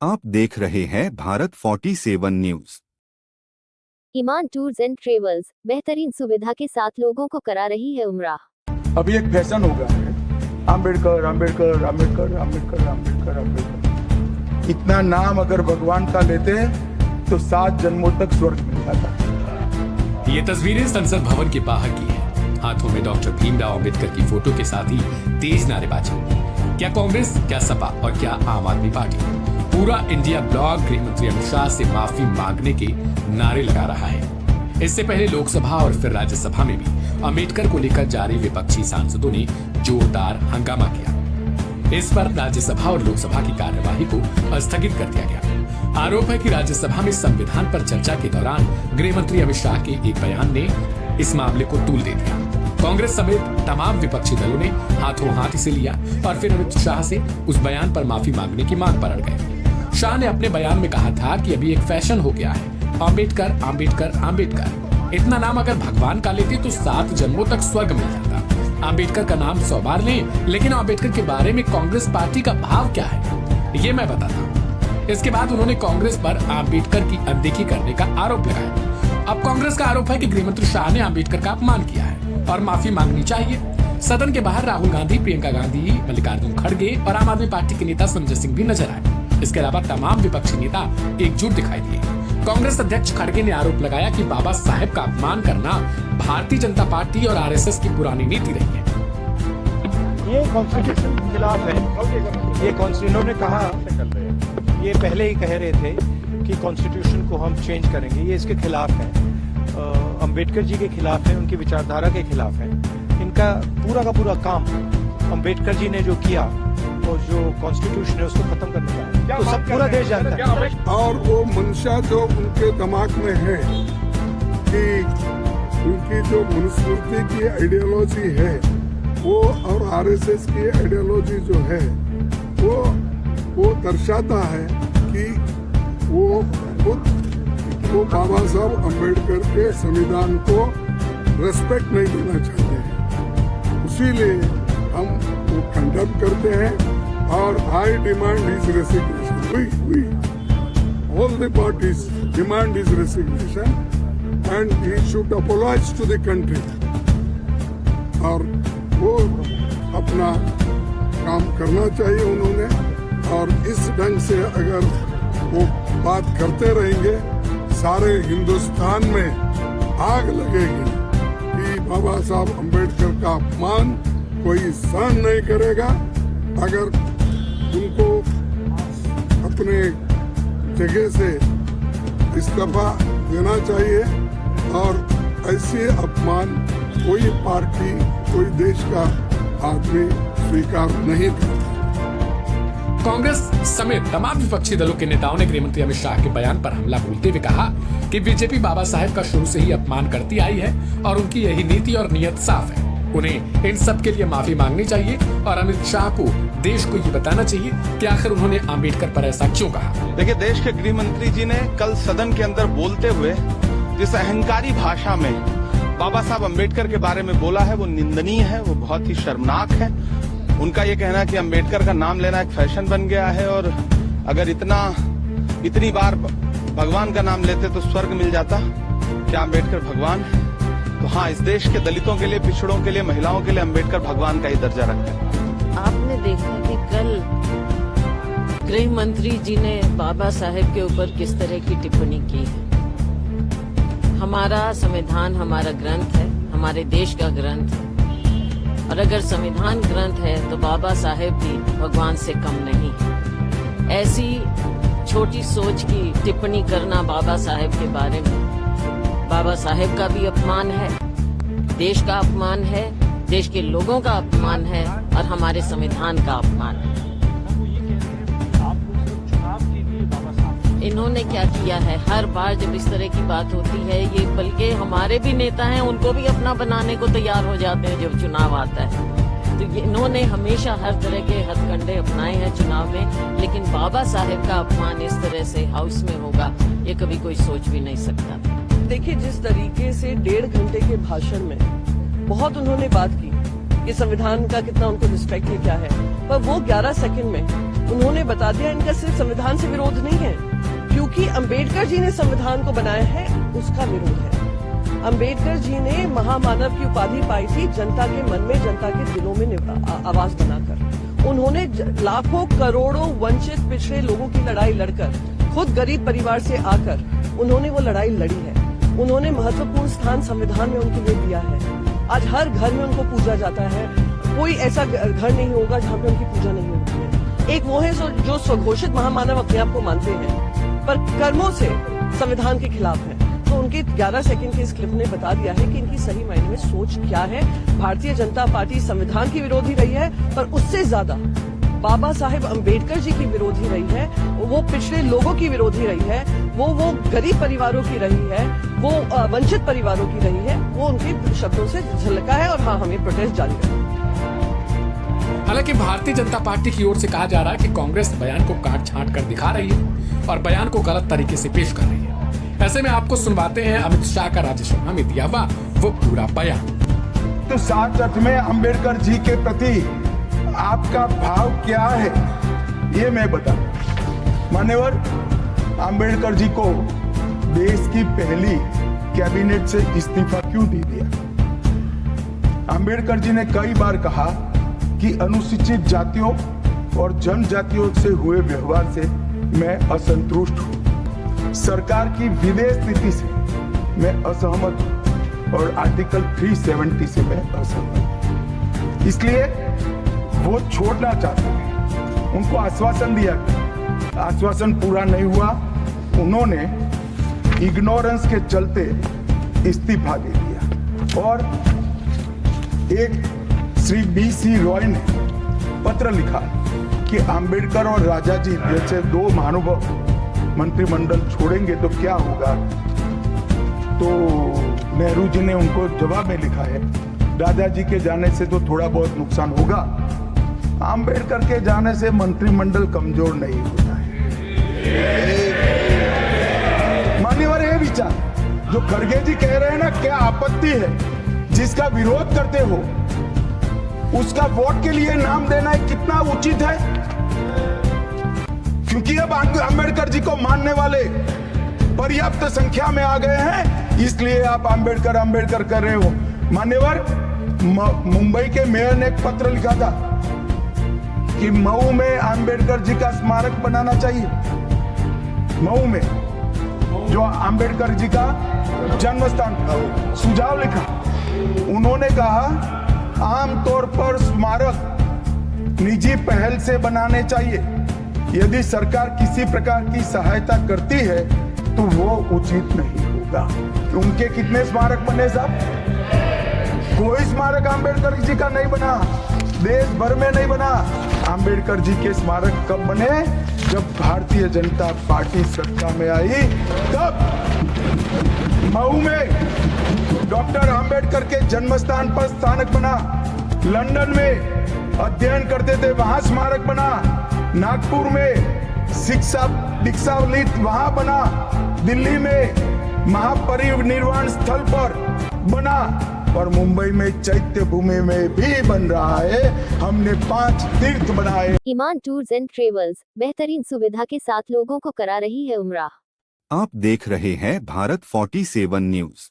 आप देख रहे हैं Bharat 47 news. Iman tours and travels बेहतरीन सुविधा के साथ लोगों को करा रही है उम्राह। अभी एक फैशन हो गया है, अम्बेडकर अम्बेडकर अम्बेडकर अम्बेडकर अम्बेडकर अम्बेडकर। इतना नाम अगर भगवान का लेते हैं तो 7 जन्मों तक स्वर्ग मिल जाता। ये तस्वीरें संसद भवन के बाहर की है। हाथों में डॉक्टर भीमराव अंबेडकर की फोटो के साथ ही तेज नारेबाजी। क्या कांग्रेस, क्या सपा और क्या आम आदमी पार्टी, पूरा इंडिया ब्लॉक गृह मंत्री अमित शाह से माफी मांगने के नारे लगा रहा है। इससे पहले लोकसभा और फिर राज्यसभा में भी अंबेडकर को लेकर जारी विपक्षी सांसदों ने जोरदार हंगामा किया। इस पर राज्यसभा और लोकसभा की कार्यवाही को स्थगित कर दिया गया। आरोप है कि राज्यसभा में संविधान पर चर्चा के दौरान गृह मंत्री अमित शाह के एक बयान ने इस मामले को तूल दे दिया। कांग्रेस समेत तमाम विपक्षी दलों ने हाथों हाथ इसे लिया और फिर अमित शाह से उस बयान पर माफी मांगने की मांग पर अड़ गए। शाह ने अपने बयान में कहा था कि अभी एक फैशन हो गया है, अंबेडकर अंबेडकर अंबेडकर। इतना नाम अगर भगवान का लेते तो 7 जन्मों तक स्वर्ग मिल जाता। अंबेडकर का नाम 100 बार लें, लेकिन अंबेडकर के बारे में कांग्रेस पार्टी का भाव क्या है ये मैं बताता हूँ। इसके बाद उन्होंने कांग्रेस पर अंबेडकर की अनदेखी करने का आरोप लगाया। अब कांग्रेस का आरोप है कि गृहमंत्री शाह ने अंबेडकर का अपमान किया है और माफी मांगनी चाहिए। सदन के बाहर राहुल गांधी, प्रियंका गांधी, मल्लिकार्जुन खड़गे और आम आदमी पार्टी के नेता संजय सिंह भी नजर आए। इसके अलावा तमाम विपक्षी नेता एकजुट दिखाई दिए। कांग्रेस अध्यक्ष खड़गे ने आरोप लगाया कि बाबा साहेब का अपमान करना भारतीय जनता पार्टी और आरएसएस की पुरानी नीति रही है। ये कॉन्स्टिट्यूशन के खिलाफ है। ये इन्होंने कहा, ये पहले ही कह रहे थे कि कॉन्स्टिट्यूशन को हम चेंज करेंगे। ये इसके खिलाफ है, अंबेडकर जी के खिलाफ है, उनकी विचारधारा के खिलाफ है। इनका पूरा का पूरा काम अंबेडकर जी ने जो किया और जो कॉन्स्टिट्यूशन है उसको खत्म करने का तो सब पूरा देश जानता है। और वो मंशा जो उनके दिमाग में है कि उनकी जो मनुस्मृति की आइडियोलॉजी है वो और आरएसएस की आइडियोलॉजी जो है वो दर्शाता है कि वो बाबा साहब अम्बेडकर के संविधान को रेस्पेक्ट नहीं देना चाहते हैं। इसीलिए हम वो कंडेम करते हैं और I demand his resignation. We all the parties demand his resignation and he should apologise to the country. और वो अपना काम करना चाहिए उन्होंने। और इस ढंग से अगर वो बात करते रहेंगे सारे हिंदुस्तान में आग लगेगी कि बाबा साहब अम्बेडकर का अपमान कोई सहन नहीं करेगा। अगर उनको अपने जगह से इस्तीफा देना चाहिए और ऐसे अपमान कोई पार्टी, कोई देश का आदमी स्वीकार नहीं करता। कांग्रेस समेत तमाम विपक्षी दलों के नेताओं ने गृहमंत्री अमित शाह के बयान पर हमला बोलते हुए कहा कि बीजेपी बाबा साहेब का शुरू से ही अपमान करती आई है और उनकी यही नीति और नियत साफ है। उन्हें इन सब के लिए माफी मांगनी चाहिए और अमित शाह को देश को ये बताना चाहिए कि आखिर उन्होंने अम्बेडकर पर ऐसा क्यों कहा। देखिए, देश के गृह मंत्री जी ने कल सदन के अंदर बोलते हुए जिस अहंकारी भाषा में बाबा साहब अम्बेडकर के बारे में बोला है वो निंदनीय है, वो बहुत ही शर्मनाक है। उनका ये कहना कि अम्बेडकर का नाम लेना एक फैशन बन गया है और अगर इतनी बार भगवान का नाम लेते तो स्वर्ग मिल जाता। क्या अम्बेडकर भगवान है? तो हाँ, इस देश के दलितों के लिए, पिछड़ों के लिए, महिलाओं के लिए अम्बेडकर भगवान का ही दर्जा रखते हैं। आपने देखा कि कल गृह मंत्री जी ने बाबा साहेब के ऊपर किस तरह की टिप्पणी की है। हमारा संविधान हमारा ग्रंथ है, हमारे देश का ग्रंथ है और अगर संविधान ग्रंथ है तो बाबा साहेब भी भगवान से कम नहीं है। ऐसी छोटी सोच की टिप्पणी करना बाबा साहेब के बारे में बाबा साहेब का भी अपमान है, देश का अपमान है, देश के लोगों का अपमान है और हमारे संविधान का अपमान है। इन्होंने क्या किया है, हर बार जब इस तरह की बात होती है, ये बल्कि हमारे भी नेता हैं उनको भी अपना बनाने को तैयार हो जाते हैं जब चुनाव आता है। तो इन्होंने हमेशा हर तरह के हथकंडे अपनाए हैं चुनाव में, लेकिन बाबा साहेब का अपमान इस तरह से हाउस में होगा ये कभी कोई सोच भी नहीं सकता था। देखिए, जिस तरीके से 1.5 घंटे के भाषण में बहुत उन्होंने बात की कि संविधान का कितना उनको रिस्पेक्ट है क्या है, पर वो 11 सेकंड में उन्होंने बता दिया इनका सिर्फ संविधान से विरोध नहीं है, क्योंकि अंबेडकर जी ने संविधान को बनाया है, उसका विरोध है। अंबेडकर जी ने महामानव की उपाधि पाई थी जनता के मन में, जनता के दिलों में आवाज बनाकर। उन्होंने लाखों करोड़ों वंचित पिछड़े लोगों की लड़ाई लड़कर, खुद गरीब परिवार से आकर उन्होंने वो लड़ाई लड़ी है। उन्होंने महत्वपूर्ण स्थान संविधान में उनके लिए दिया है। आज हर घर में उनको पूजा जाता है, कोई ऐसा घर नहीं होगा जहां पे उनकी पूजा नहीं होती है। एक वो है जो स्वघोषित महामानव अपने आप को मानते हैं, पर कर्मों से संविधान के खिलाफ है। तो उनके 11 सेकंड के इस क्लिप ने बता दिया है कि इनकी सही मायने में सोच क्या है। भारतीय जनता पार्टी संविधान की विरोधी रही है, पर उससे ज्यादा बाबा साहेब अंबेडकर जी की विरोधी रही है, वो पिछड़े लोगों की विरोधी रही है, वो गरीब परिवारों की रही है, वो वंचित परिवारों की रही है। वो उनके शब्दों से झलका है और हाँ, हमें प्रोटेस्ट जारी है। हालांकि भारतीय जनता पार्टी की ओर से कहा जा रहा है कि कांग्रेस बयान को काट छांट कर दिखा रही है और बयान को गलत तरीके से पेश कर रही है। ऐसे में आपको सुनवाते हैं अमित शाह का राजस्थान में दिया हुआ वो पूरा बयान। तो साथ अर्थ में अंबेडकर जी के प्रति आपका भाव क्या है, ये मैं बता। मान्यवर, अंबेडकर जी को देश की पहली कैबिनेट से इस्तीफा क्यों दे दिया? अंबेडकर जी ने कई बार कहा कि अनुसूचित जातियों और जनजातियों से हुए व्यवहार से मैं असंतुष्ट हूं। सरकार की विदेश नीति से मैं असहमत हूं और आर्टिकल 370 से मैं असहमत हूं। इसलिए वो छोड़ना चाहते हैं। उनको आश्वासन दिया गया, आश्वासन पूरा नहीं हुआ। उन्होंने इग्नोरेंस के चलते इस्तीफा दे दिया और एक श्री BC रॉय ने पत्र लिखा कि अंबेडकर और राजा जी जैसे दो महानुभाव मंत्रिमंडल छोड़ेंगे तो क्या होगा। तो नेहरू जी ने उनको जवाब में लिखा है, राजा जी के जाने से तो थोड़ा बहुत नुकसान होगा, अंबेडकर के जाने से मंत्रिमंडल कमजोर नहीं होता है। मान्यवर, ये विचार जो खड़गे जी कह रहे हैं ना, क्या आपत्ति है? जिसका विरोध करते हो उसका वोट के लिए नाम देना कितना उचित है? क्योंकि अब अंबेडकर जी को मानने वाले पर्याप्त संख्या में आ गए हैं, इसलिए आप अंबेडकर अंबेडकर कर रहे हो। मान्यवर, मुंबई के मेयर ने एक पत्र लिखा था कि मऊ में अंबेडकर जी का स्मारक बनाना चाहिए। मऊ में जो अंबेडकर जी का जन्म स्थान था, सुझाव लिखा। उन्होंने कहा आमतौर पर स्मारक निजी पहल से बनाने चाहिए। यदि सरकार किसी प्रकार की सहायता करती है तो वो उचित नहीं होगा। उनके कितने स्मारक बने साहब? कोई स्मारक अंबेडकर जी का नहीं बना, देश भर में नहीं बना। अंबेडकर जी के स्मारक कब बने? जब भारतीय जनता पार्टी सत्ता में आई, तब मऊ में डॉक्टर अंबेडकर के जन्म स्थान पर स्मारक बना। लंदन में अध्ययन करते थे, वहां स्मारक बना। नागपुर में शिक्षा दीक्षावलित वहां बना। दिल्ली में महापरिनिर्वाण स्थल पर बना और मुंबई में चैत्य भूमि में भी बन रहा है। हमने 5 तीर्थ बनाए। ईमान टूर्स एंड ट्रेवल्स बेहतरीन सुविधा के साथ लोगों को करा रही है उम्रा। आप देख रहे हैं भारत 47 न्यूज।